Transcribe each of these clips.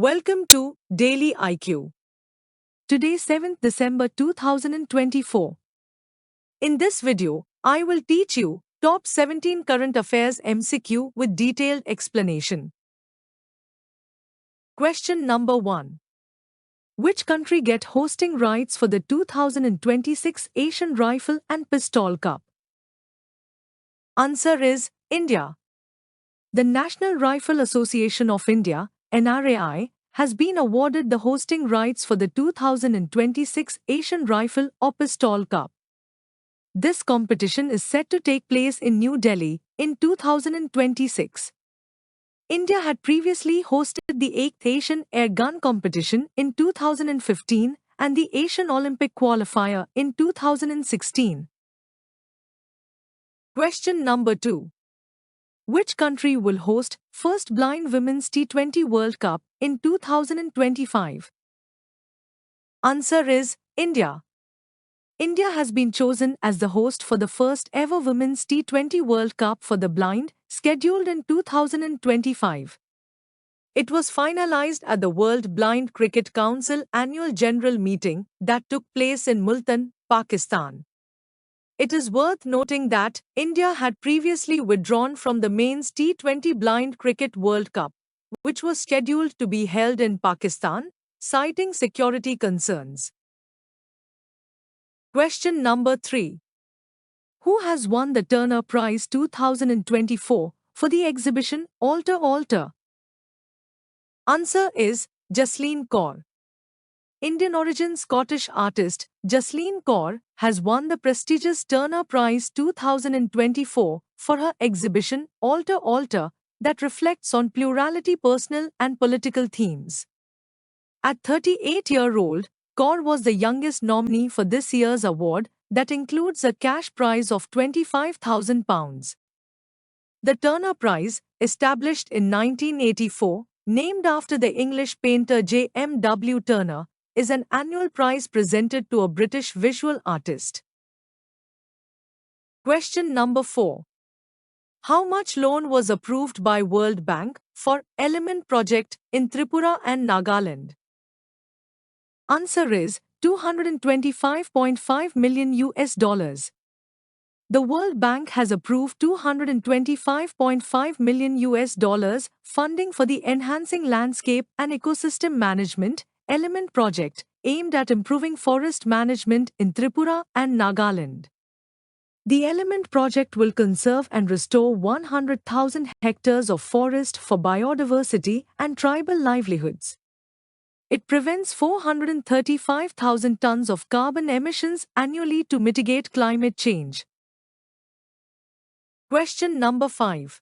Welcome to Daily IQ. Today 7th December 2024. In this video, I will teach you top 17 current affairs MCQ with detailed explanation. Question number 1. Which country get hosting rights for the 2026 Asian Rifle and Pistol Cup? Answer is India. The National Rifle Association of India, NRAI, has been awarded the hosting rights for the 2026 Asian Rifle or Pistol Cup. This competition is set to take place in New Delhi in 2026. India had previously hosted the 8th Asian Air Gun Competition in 2015 and the Asian Olympic Qualifier in 2016. Question number 2. Which country will host first Blind Women's T20 World Cup in 2025? Answer is India. India has been chosen as the host for the first ever Women's T20 World Cup for the Blind, scheduled in 2025. It was finalized at the World Blind Cricket Council annual general meeting that took place in Multan, Pakistan. It is worth noting that India had previously withdrawn from the mains T20 Blind Cricket World Cup, which was scheduled to be held in Pakistan, citing security concerns. Question number 3. Who has won the Turner Prize 2024 for the exhibition Alter Alter? Answer is Jasleen Kaur. Indian origin Scottish artist Jasleen Kaur has won the prestigious Turner Prize 2024 for her exhibition Alter Alter that reflects on plurality, personal and political themes. At 38-year-old, Kaur was the youngest nominee for this year's award that includes a cash prize of £25,000. The Turner Prize, established in 1984, named after the English painter J.M.W. Turner, is an annual prize presented to a British visual artist. Question number 4. How much loan was approved by World Bank for Element project in Tripura and Nagaland? Answer is $225.5 million. The World Bank has approved $225.5 million funding for the Enhancing Landscape and Ecosystem Management Element project, aimed at improving forest management in Tripura and Nagaland. The Element project will conserve and restore 100,000 hectares of forest for biodiversity and tribal livelihoods. It prevents 435,000 tons of carbon emissions annually to mitigate climate change. Question number 5.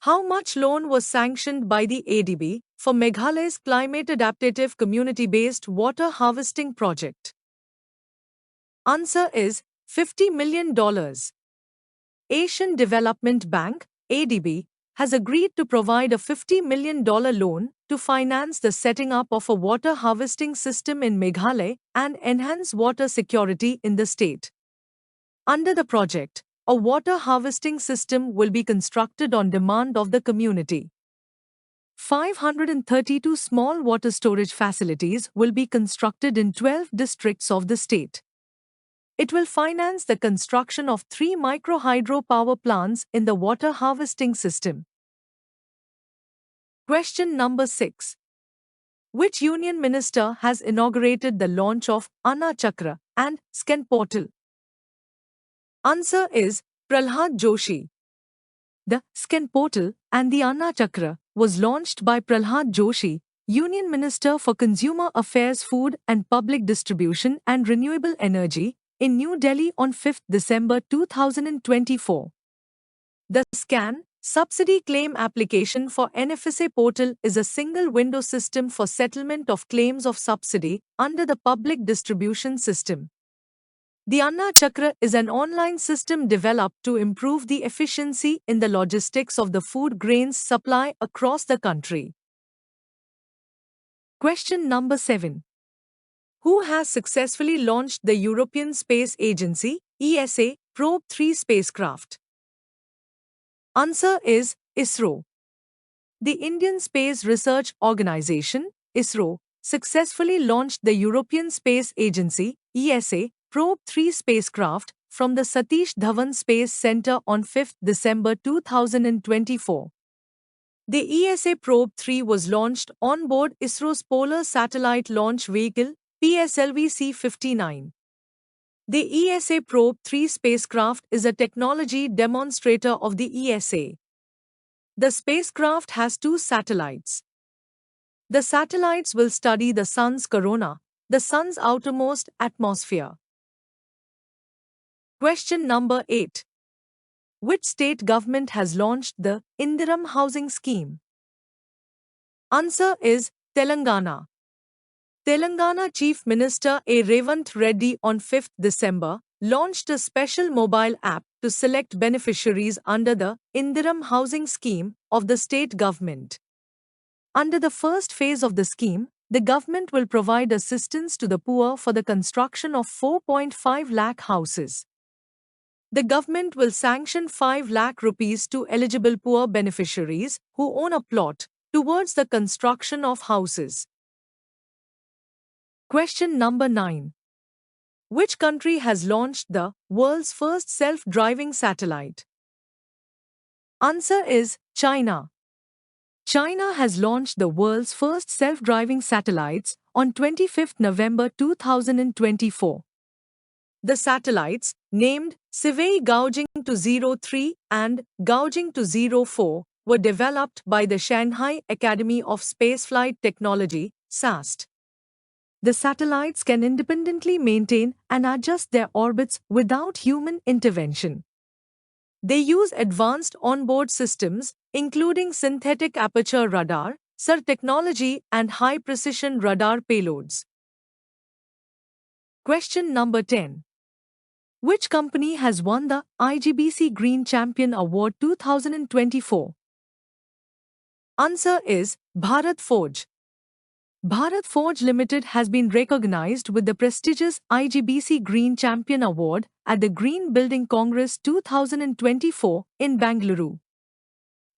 How much loan was sanctioned by the ADB for Meghalaya's climate adaptive community-based water harvesting project? Answer is $50 million. Asian Development Bank, ADB, has agreed to provide a $50 million loan to finance the setting up of a water harvesting system in Meghalaya and enhance water security in the state. Under the project, a water harvesting system will be constructed on demand of the community. 532 small water storage facilities will be constructed in 12 districts of the state. It will finance the construction of 3 micro-hydro power plants in the water harvesting system. Question number 6. Which union minister has inaugurated the launch of Anna Chakra and SCAN portal? Answer is Prahlad Joshi. The SCAN portal and the Anna Chakra was launched by Prahlad Joshi, Union Minister for Consumer Affairs, Food and Public Distribution and Renewable Energy, in New Delhi on 5th December 2024. The SCAN subsidy claim application for NFSA portal is a single-window system for settlement of claims of subsidy under the public distribution system. The Anna Chakra is an online system developed to improve the efficiency in the logistics of the food grains supply across the country. Question number 7. Who has successfully launched the European Space Agency, ESA, Probe 3 spacecraft? Answer is ISRO. The Indian Space Research Organisation, ISRO, successfully launched the European Space Agency, ESA, Probe 3 spacecraft from the Satish Dhawan Space Centre on 5 December 2024. The ESA Probe 3 was launched on board ISRO's Polar Satellite Launch Vehicle, PSLV C-59. The ESA Probe 3 spacecraft is a technology demonstrator of the ESA. The spacecraft has two satellites. The satellites will study the Sun's corona, the Sun's outermost atmosphere. Question number 8. Which state government has launched the Indiram Housing Scheme? Answer is Telangana. Telangana Chief Minister A. Revant Reddy on 5 December launched a special mobile app to select beneficiaries under the Indiram Housing Scheme of the state government. Under the first phase of the scheme, the government will provide assistance to the poor for the construction of 4.5 lakh houses. The government will sanction 5 lakh rupees to eligible poor beneficiaries who own a plot towards the construction of houses. Question number 9. Which country has launched the world's first self-driving satellite? Answer is China. China has launched the world's first self-driving satellites on 25 November 2024. The satellites, named Sivei Gaojing 03 and Gaojing 04, were developed by the Shanghai Academy of Spaceflight Technology, SAST. The satellites can independently maintain and adjust their orbits without human intervention. They use advanced onboard systems, including synthetic aperture radar, SAR technology, and high-precision radar payloads. Question number 10. Which company has won the IGBC Green Champion Award 2024? Answer is Bharat Forge. Bharat Forge Limited has been recognized with the prestigious IGBC Green Champion Award at the Green Building Congress 2024 in Bengaluru.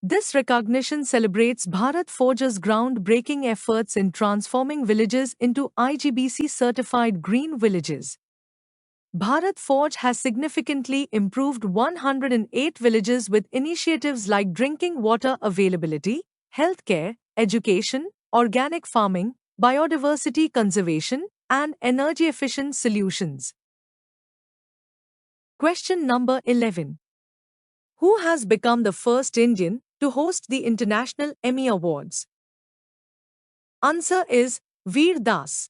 This recognition celebrates Bharat Forge's groundbreaking efforts in transforming villages into IGBC-certified green villages. Bharat Forge has significantly improved 108 villages with initiatives like drinking water availability, healthcare, education, organic farming, biodiversity conservation, and energy-efficient solutions. Question number 11. Who has become the first Indian to host the International Emmy Awards? Answer is Veer Das.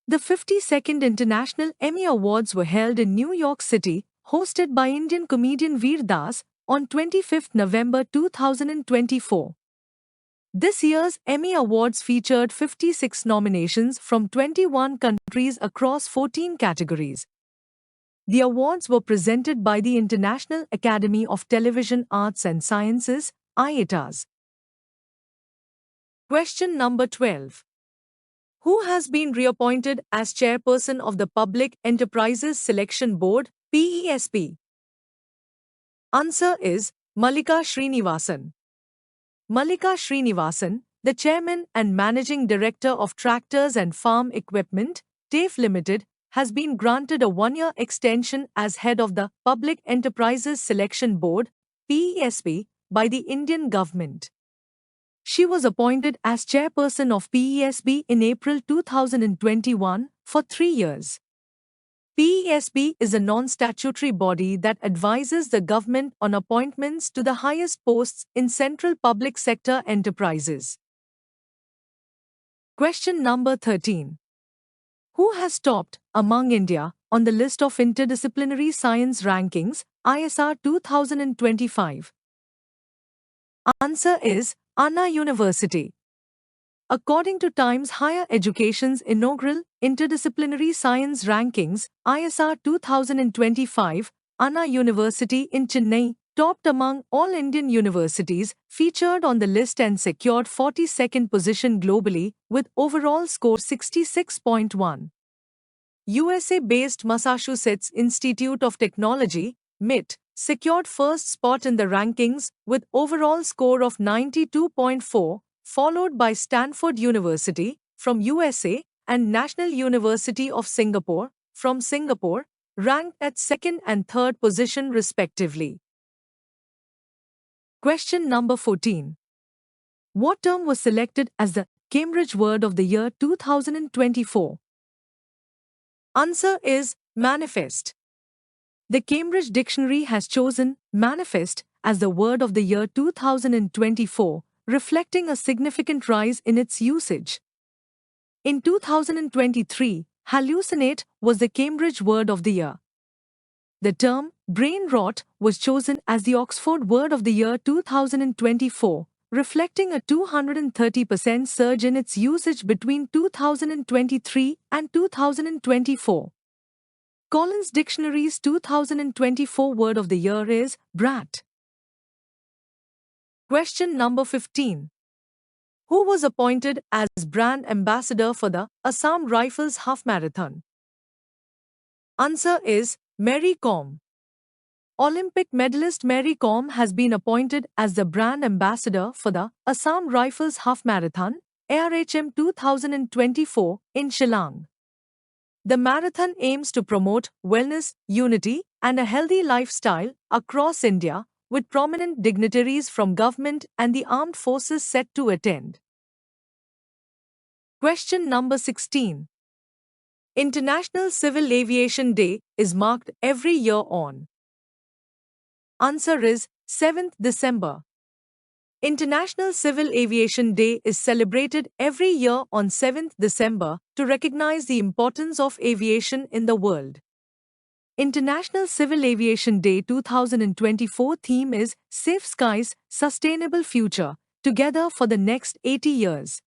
The 52nd International Emmy Awards were held in New York City, hosted by Indian comedian Veer Das, on 25 November 2024. This year's Emmy Awards featured 56 nominations from 21 countries across 14 categories. The awards were presented by the International Academy of Television Arts and Sciences, IATAS. Question number 12. Who has been reappointed as chairperson of the Public Enterprises Selection Board, PESB? Answer is Mallika Srinivasan. Mallika Srinivasan, the chairman and managing director of Tractors and Farm Equipment, TAFE Limited, has been granted a one-year extension as head of the Public Enterprises Selection Board, PESB, by the Indian government. She was appointed as chairperson of PESB in April 2021 for 3 years. PESB is a non-statutory body that advises the government on appointments to the highest posts in central public sector enterprises. Question number 13. Who has topped among India on the list of Interdisciplinary Science Rankings, ISR 2025? Answer is Anna University. According to Times Higher Education's inaugural Interdisciplinary Science Rankings, ISR 2025, Anna University in Chennai topped among all Indian universities featured on the list and secured 42nd position globally with overall score 66.1. USA-based Massachusetts Institute of Technology, MIT, secured first spot in the rankings with overall score of 92.4, followed by Stanford University from USA and National University of Singapore from Singapore, ranked at second and third position respectively. Question number 14. What term was selected as the Cambridge Word of the Year 2024? Answer is manifest. The Cambridge Dictionary has chosen manifest as the Word of the Year 2024, reflecting a significant rise in its usage. In 2023, hallucinate was the Cambridge Word of the Year. The term brain rot was chosen as the Oxford Word of the Year 2024, reflecting a 230% surge in its usage between 2023 and 2024. Collins Dictionary's 2024 Word of the Year is brat. Question number 15. Who was appointed as brand ambassador for the Assam Rifles Half Marathon? Answer is Mary Kom. Olympic medalist Mary Kom has been appointed as the brand ambassador for the Assam Rifles Half Marathon, ARHM 2024, in Shillong. The marathon aims to promote wellness, unity, and a healthy lifestyle across India, with prominent dignitaries from government and the armed forces set to attend. Question number 16. International Civil Aviation Day is marked every year on. Answer is 7th December. International Civil Aviation Day is celebrated every year on 7th December to recognize the importance of aviation in the world. International Civil Aviation Day 2024 theme is Safe Skies, Sustainable Future, Together for the Next 80 Years.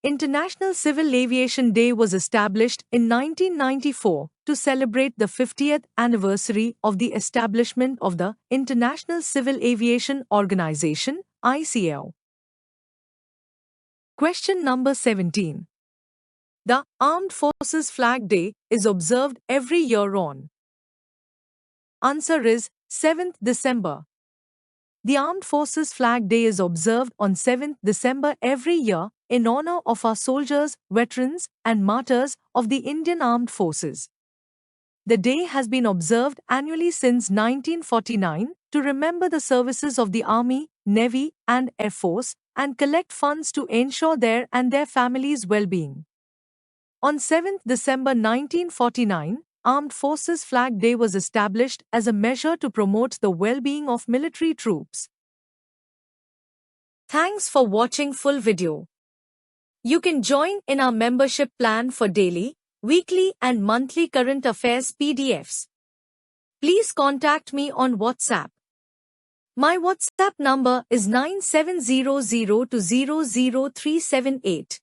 International Civil Aviation Day was established in 1994 to celebrate the 50th anniversary of the establishment of the International Civil Aviation Organization, ICAO. Question number 17. The Armed Forces Flag Day is observed every year on. Answer is 7th December. The Armed Forces Flag Day is observed on 7th December every year in honor of our soldiers, veterans, and martyrs of the Indian Armed Forces. The day has been observed annually since 1949 to remember the services of the Army, Navy, and Air Force and collect funds to ensure their and their families' well-being. On 7th December 1949, Armed Forces Flag Day was established as a measure to promote the well-being of military troops. Thanks for watching full video. You can join in our membership plan for daily, weekly and monthly current affairs PDFs. Please contact me on WhatsApp. My WhatsApp number is 9700200378.